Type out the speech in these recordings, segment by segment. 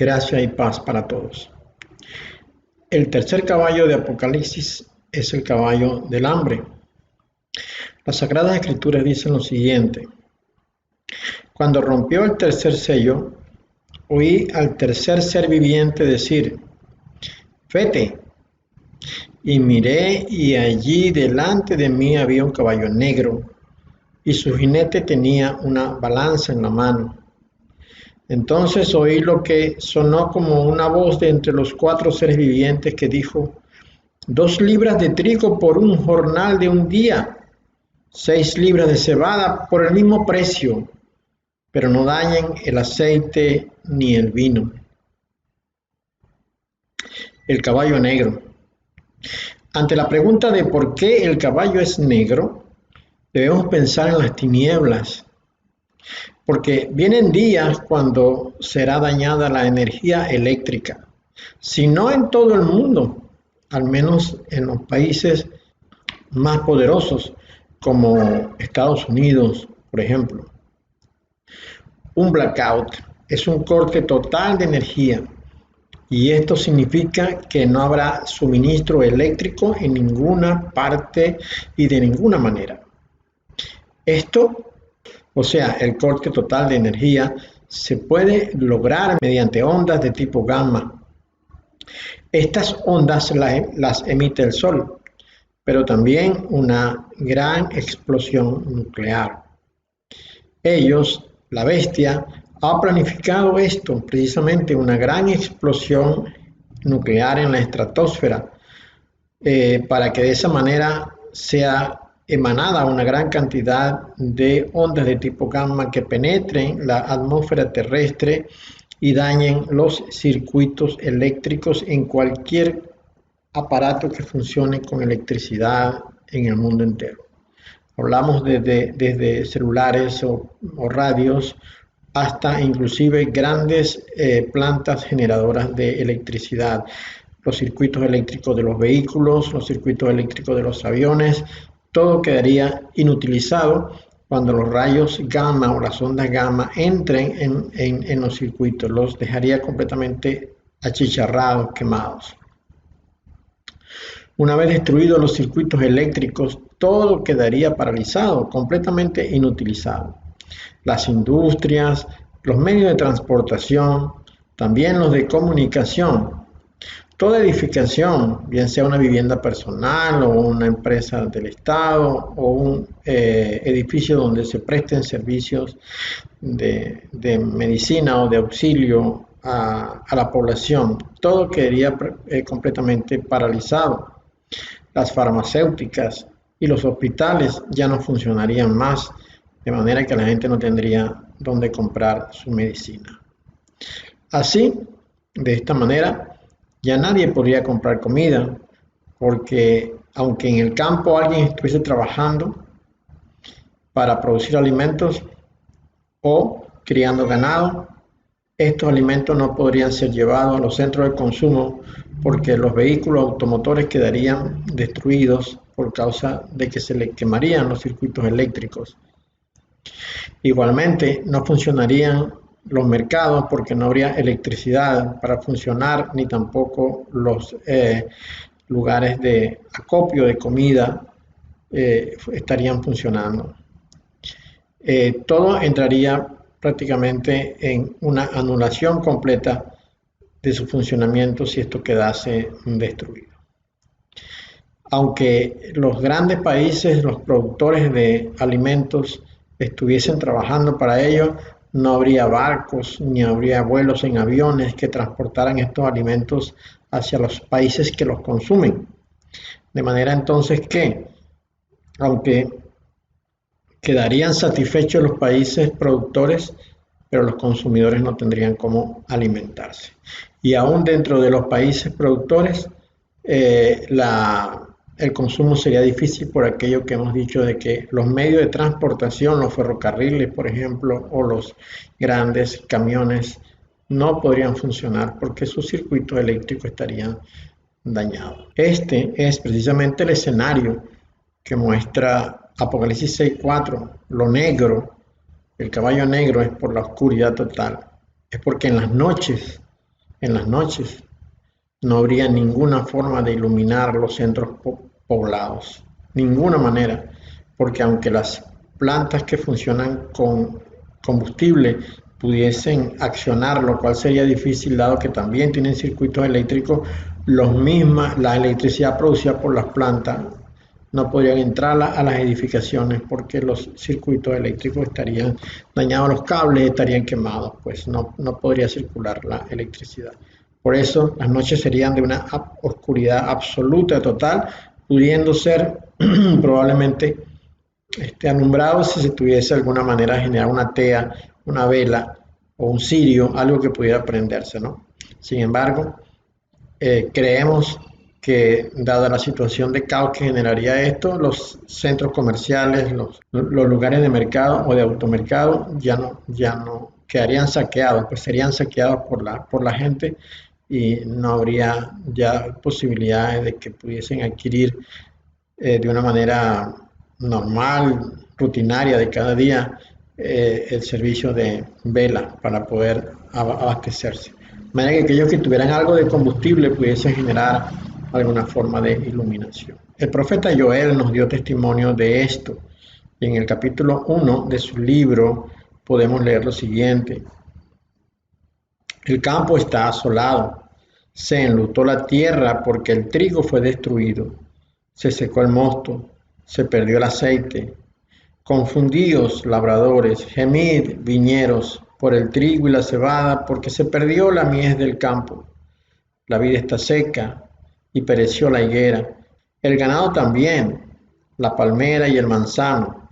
Gracia y paz para todos. El tercer caballo de Apocalipsis es el caballo del hambre. Las Sagradas Escrituras dicen lo siguiente: cuando rompió el tercer sello, oí al tercer ser viviente decir: vete. Y miré, y allí delante de mí había un caballo negro, y su jinete tenía una balanza en la mano. Entonces oí lo que sonó como una voz de entre los cuatro seres vivientes que dijo: 2 libras de trigo por un jornal de un día, 6 libras de cebada por el mismo precio, pero no dañen el aceite ni el vino. El caballo negro. Ante la pregunta de por qué el caballo es negro, debemos pensar en las tinieblas, porque vienen días cuando será dañada la energía eléctrica, si no en todo el mundo, al menos en los países más poderosos, como Estados Unidos, por ejemplo. Un blackout es un corte total de energía, y esto significa que no habrá suministro eléctrico en ninguna parte y de ninguna manera. Esto, o sea, el corte total de energía, se puede lograr mediante ondas de tipo gamma. Estas ondas las emite el Sol, pero también una gran explosión nuclear. La bestia, ha planificado esto, precisamente una gran explosión nuclear en la estratosfera, para que de esa manera sea emanada una gran cantidad de ondas de tipo gamma que penetren la atmósfera terrestre y dañen los circuitos eléctricos en cualquier aparato que funcione con electricidad en el mundo entero. Hablamos desde celulares o radios hasta inclusive grandes plantas generadoras de electricidad, los circuitos eléctricos de los vehículos, los circuitos eléctricos de los aviones, todo quedaría inutilizado cuando los rayos gamma o las ondas gamma entren en los circuitos, los dejaría completamente achicharrados, quemados. Una vez destruidos los circuitos eléctricos, todo quedaría paralizado, completamente inutilizado. Las industrias, los medios de transportación, también los de comunicación. Toda edificación, bien sea una vivienda personal o una empresa del Estado o un edificio donde se presten servicios de medicina o de auxilio a la población, todo quedaría completamente paralizado. Las farmacéuticas y los hospitales ya no funcionarían más, de manera que la gente no tendría dónde comprar su medicina. Así, de esta manera, ya nadie podría comprar comida, porque aunque en el campo alguien estuviese trabajando para producir alimentos o criando ganado, estos alimentos no podrían ser llevados a los centros de consumo porque los vehículos automotores quedarían destruidos por causa de que se le quemarían los circuitos eléctricos. Igualmente, no funcionarían los mercados porque no habría electricidad para funcionar, ni tampoco los lugares de acopio de comida estarían funcionando. Todo entraría prácticamente en una anulación completa de su funcionamiento si esto quedase destruido. Aunque los grandes países, los productores de alimentos, estuviesen trabajando para ello, no habría barcos ni habría vuelos en aviones que transportaran estos alimentos hacia los países que los consumen. De manera entonces que, aunque quedarían satisfechos los países productores, pero los consumidores no tendrían cómo alimentarse. Y aún dentro de los países productores, el consumo sería difícil por aquello que hemos dicho de que los medios de transportación, los ferrocarriles, por ejemplo, o los grandes camiones, no podrían funcionar porque sus circuitos eléctricos estarían dañados. Este es precisamente el escenario que muestra Apocalipsis 6:4, lo negro. El caballo negro es por la oscuridad total, es porque en las noches en las noches. No habría ninguna forma de iluminar los centros poblados, ninguna manera, porque aunque las plantas que funcionan con combustible pudiesen accionar, lo cual sería difícil dado que también tienen circuitos eléctricos, la electricidad producida por las plantas no podrían entrar a las edificaciones porque los circuitos eléctricos estarían dañados, los cables estarían quemados, pues no podría circular la electricidad. Por eso las noches serían de una oscuridad absoluta, total, pudiendo ser probablemente alumbrado si se tuviese alguna manera de generar una tea, una vela o un cirio, algo que pudiera prenderse, ¿no? Sin embargo, creemos que dada la situación de caos que generaría esto, los centros comerciales, los lugares de mercado o de automercado ya no quedarían saqueados, pues serían saqueados por la gente y no habría ya posibilidades de que pudiesen adquirir de una manera normal, rutinaria de cada día, el servicio de vela para poder abastecerse. De manera que aquellos que tuvieran algo de combustible pudiesen generar alguna forma de iluminación. El profeta Joel nos dio testimonio de esto. Y en el capítulo 1 de su libro podemos leer lo siguiente. El campo está asolado, se enlutó la tierra porque el trigo fue destruido, se secó el mosto, se perdió el aceite. Confundíos labradores, gemid viñeros por el trigo y la cebada, porque se perdió la mies del campo. La vid está seca y pereció la higuera. El ganado también, la palmera y el manzano.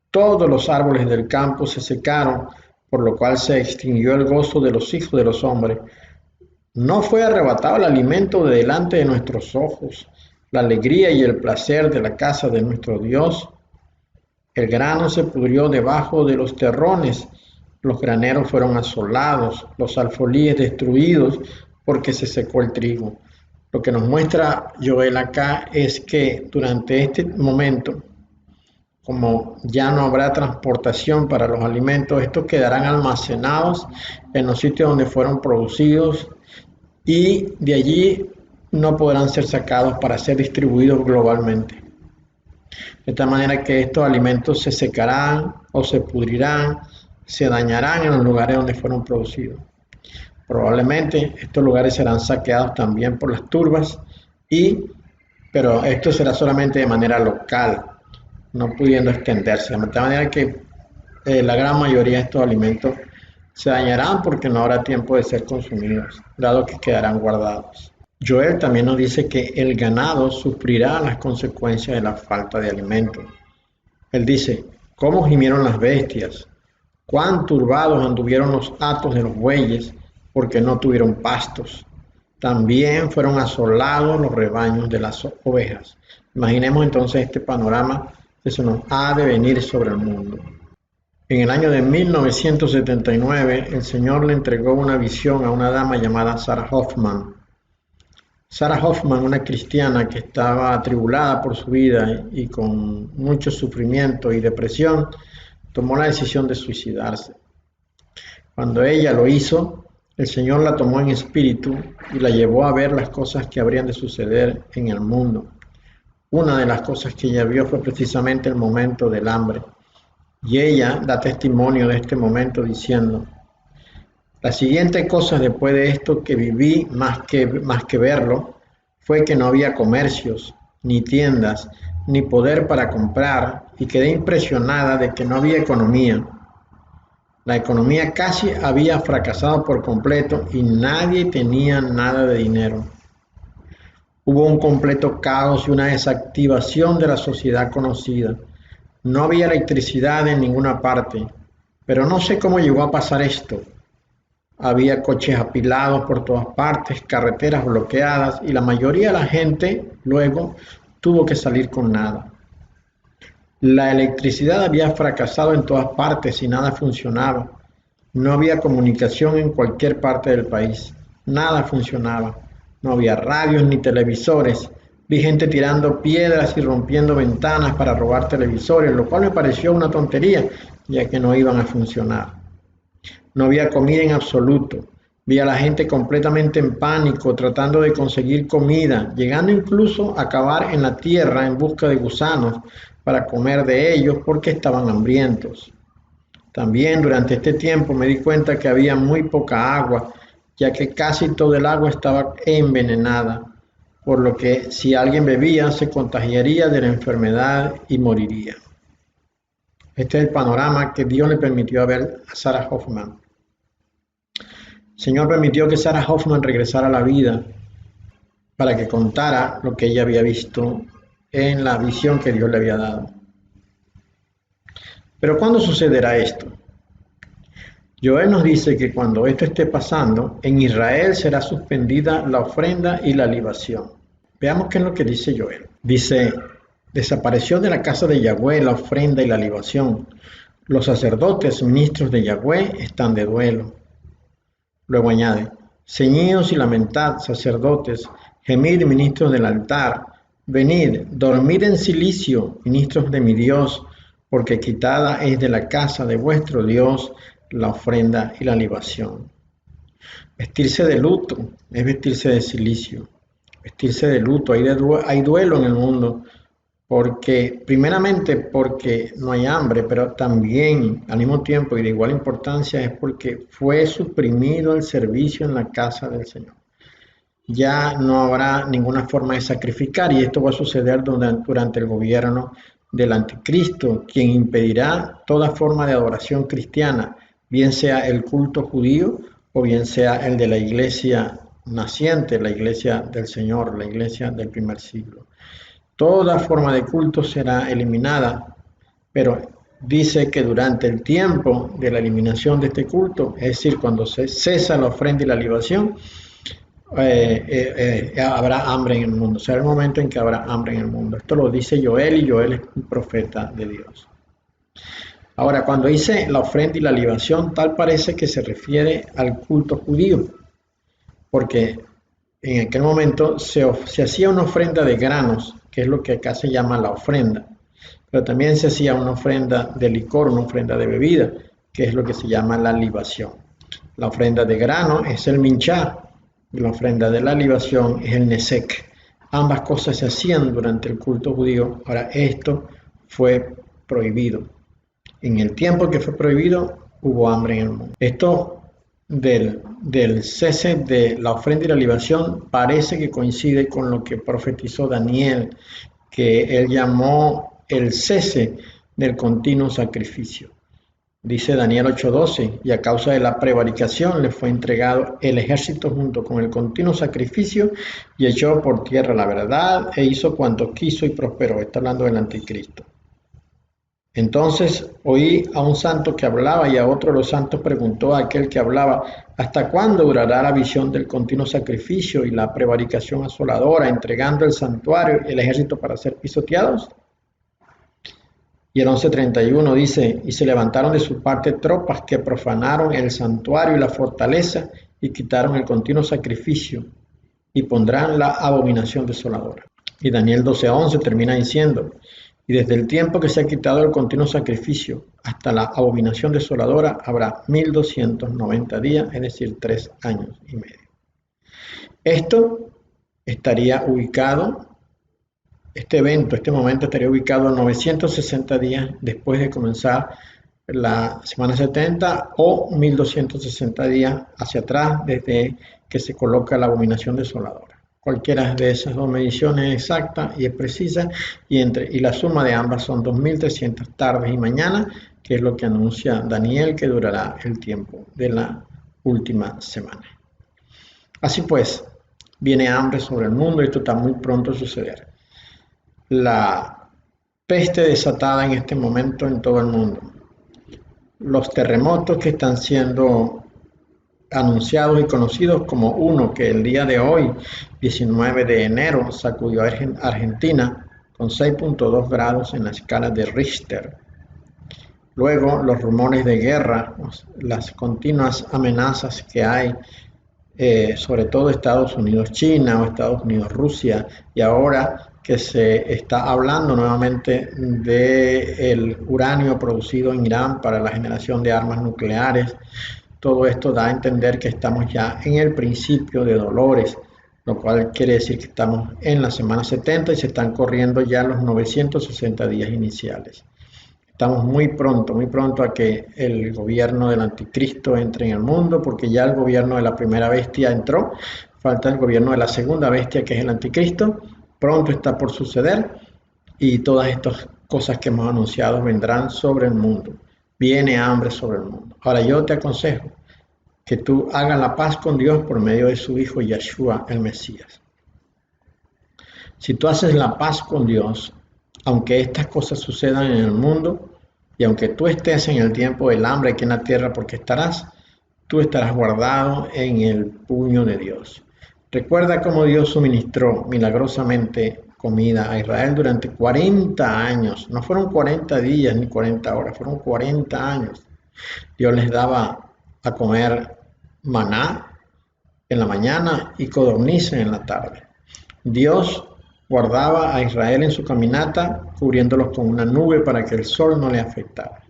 Todos los árboles del campo se secaron, por lo cual se extinguió el gozo de los hijos de los hombres. No fue arrebatado el alimento de delante de nuestros ojos, la alegría y el placer de la casa de nuestro Dios. El grano se pudrió debajo de los terrones, los graneros fueron asolados, los alfolíes destruidos, porque se secó el trigo. Lo que nos muestra Joel acá es que durante este momento, como ya no habrá transportación para los alimentos, estos quedarán almacenados en los sitios donde fueron producidos y de allí no podrán ser sacados para ser distribuidos globalmente. De tal manera que estos alimentos se secarán o se pudrirán, se dañarán en los lugares donde fueron producidos. Probablemente estos lugares serán saqueados también por las turbas, pero esto será solamente de manera local, no pudiendo extenderse. De tal manera que la gran mayoría de estos alimentos se dañarán porque no habrá tiempo de ser consumidos, dado que quedarán guardados. Joel también nos dice que el ganado sufrirá las consecuencias de la falta de alimento. Él dice, ¿cómo gimieron las bestias? ¿Cuán turbados anduvieron los hatos de los bueyes porque no tuvieron pastos? También fueron asolados los rebaños de las ovejas. Imaginemos entonces este panorama que se nos ha de venir sobre el mundo. En el año de 1979, el Señor le entregó una visión a una dama llamada Sarah Hoffman. Sarah Hoffman, una cristiana que estaba atribulada por su vida y con mucho sufrimiento y depresión, tomó la decisión de suicidarse. Cuando ella lo hizo, el Señor la tomó en espíritu y la llevó a ver las cosas que habrían de suceder en el mundo. Una de las cosas que ella vio fue precisamente el momento del hambre. Y ella da testimonio de este momento diciendo, la siguiente cosa después de esto que viví más que verlo, fue que no había comercios, ni tiendas, ni poder para comprar, y quedé impresionada de que no había economía. La economía casi había fracasado por completo y nadie tenía nada de dinero. Hubo un completo caos y una desactivación de la sociedad conocida. No había electricidad en ninguna parte, pero no sé cómo llegó a pasar esto. Había coches apilados por todas partes, carreteras bloqueadas y la mayoría de la gente luego tuvo que salir con nada. La electricidad había fracasado en todas partes y nada funcionaba. No había comunicación en cualquier parte del país. Nada funcionaba. No había radios ni televisores. Vi gente tirando piedras y rompiendo ventanas para robar televisores, lo cual me pareció una tontería, ya que no iban a funcionar. No había comida en absoluto. Vi a la gente completamente en pánico, tratando de conseguir comida, llegando incluso a cavar en la tierra en busca de gusanos para comer de ellos porque estaban hambrientos. También durante este tiempo me di cuenta que había muy poca agua, ya que casi todo el agua estaba envenenada, por lo que si alguien bebía se contagiaría de la enfermedad y moriría. Este es el panorama que Dios le permitió ver a Sarah Hoffman. El Señor permitió que Sarah Hoffman regresara a la vida para que contara lo que ella había visto en la visión que Dios le había dado. Pero ¿cuándo sucederá esto? Joel nos dice que cuando esto esté pasando, en Israel será suspendida la ofrenda y la libación. Veamos qué es lo que dice Joel. Dice, desapareció de la casa de Yahweh la ofrenda y la libación. Los sacerdotes, ministros de Yahweh, están de duelo. Luego añade, ceñidos y lamentad, sacerdotes, gemid, ministros del altar, venid, dormid en silicio, ministros de mi Dios, porque quitada es de la casa de vuestro Dios la ofrenda y la libación. Vestirse de luto es vestirse de silicio, vestirse de luto, hay duelo en el mundo, primeramente porque no hay hambre, pero también al mismo tiempo y de igual importancia es porque fue suprimido el servicio en la casa del Señor. Ya no habrá ninguna forma de sacrificar y esto va a suceder durante el gobierno del anticristo, quien impedirá toda forma de adoración cristiana, bien sea el culto judío o bien sea el de la iglesia naciente, la iglesia del Señor, la iglesia del primer siglo. Toda forma de culto será eliminada, pero dice que durante el tiempo de la eliminación de este culto, es decir, cuando se cesa la ofrenda y la libación, habrá hambre en el mundo. Será el momento en que habrá hambre en el mundo. Esto lo dice Joel y Joel es un profeta de Dios. Ahora, cuando dice la ofrenda y la libación, tal parece que se refiere al culto judío, porque en aquel momento se hacía una ofrenda de granos, que es lo que acá se llama la ofrenda, pero también se hacía una ofrenda de licor, una ofrenda de bebida, que es lo que se llama la libación. La ofrenda de grano es el minchá, y la ofrenda de la libación es el nesek. Ambas cosas se hacían durante el culto judío. Ahora, esto fue prohibido. En el tiempo que fue prohibido, hubo hambre en el mundo. Esto del cese de la ofrenda y la libación parece que coincide con lo que profetizó Daniel, que él llamó el cese del continuo sacrificio. Dice Daniel 8:12, y a causa de la prevaricación le fue entregado el ejército junto con el continuo sacrificio y echó por tierra la verdad e hizo cuanto quiso y prosperó. Está hablando del anticristo. Entonces oí a un santo que hablaba y a otro de los santos preguntó a aquel que hablaba, ¿hasta cuándo durará la visión del continuo sacrificio y la prevaricación asoladora, entregando el santuario y el ejército para ser pisoteados? Y el 11:31 dice, y se levantaron de su parte tropas que profanaron el santuario y la fortaleza y quitaron el continuo sacrificio y pondrán la abominación desoladora. Y Daniel 12:11 termina diciendo, y desde el tiempo que se ha quitado el continuo sacrificio hasta la abominación desoladora habrá 1290 días, es decir, 3 años y medio. Esto estaría ubicado, este evento, este momento estaría ubicado a 960 días después de comenzar la semana 70 o 1260 días hacia atrás desde que se coloca la abominación desoladora. Cualquiera de esas dos mediciones es exacta y es precisa y la suma de ambas son 2300 tardes y mañanas, que es lo que anuncia Daniel que durará el tiempo de la última semana. Así pues, viene hambre sobre el mundo y esto está muy pronto a suceder. La peste desatada en este momento en todo el mundo. Los terremotos que están siendo anunciados y conocidos como uno que el día de hoy, 19 de enero, sacudió a Argentina con 6.2 grados en la escala de Richter. Luego, los rumores de guerra, las continuas amenazas que hay, sobre todo Estados Unidos-China o Estados Unidos-Rusia, y ahora que se está hablando nuevamente del uranio producido en Irán para la generación de armas nucleares. todo esto da a entender que estamos ya en el principio de dolores, lo cual quiere decir que estamos en la semana 70 y se están corriendo ya los 960 días iniciales. Estamos muy pronto a que el gobierno del anticristo entre en el mundo, porque ya el gobierno de la primera bestia entró, falta el gobierno de la segunda bestia, que es el anticristo. Pronto está por suceder y todas estas cosas que hemos anunciado vendrán sobre el mundo. Viene hambre sobre el mundo. Ahora yo te aconsejo que tú hagas la paz con Dios por medio de su Hijo Yeshua, el Mesías. Si tú haces la paz con Dios, aunque estas cosas sucedan en el mundo, y aunque tú estés en el tiempo del hambre aquí en la tierra, porque tú estarás guardado en el puño de Dios. Recuerda cómo Dios suministró milagrosamente comida a Israel durante 40 años. No fueron 40 días ni 40 horas, fueron 40 años. Dios les daba a comer maná en la mañana y codornices en la tarde. Dios guardaba a Israel en su caminata, cubriéndolos con una nube para que el sol no le afectara.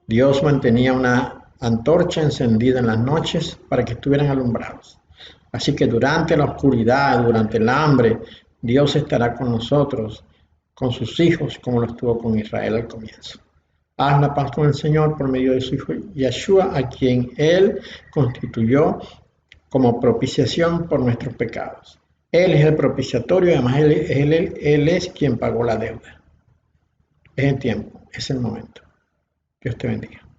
Dios mantenía una antorcha encendida en las noches para que estuvieran alumbrados. Así que durante la oscuridad, durante el hambre, Dios estará con nosotros, con sus hijos, como lo estuvo con Israel al comienzo. Haz la paz con el Señor por medio de su Hijo Yeshua, a quien Él constituyó como propiciación por nuestros pecados. Él es el propiciatorio y además él es quien pagó la deuda. Es el tiempo, es el momento. Dios te bendiga.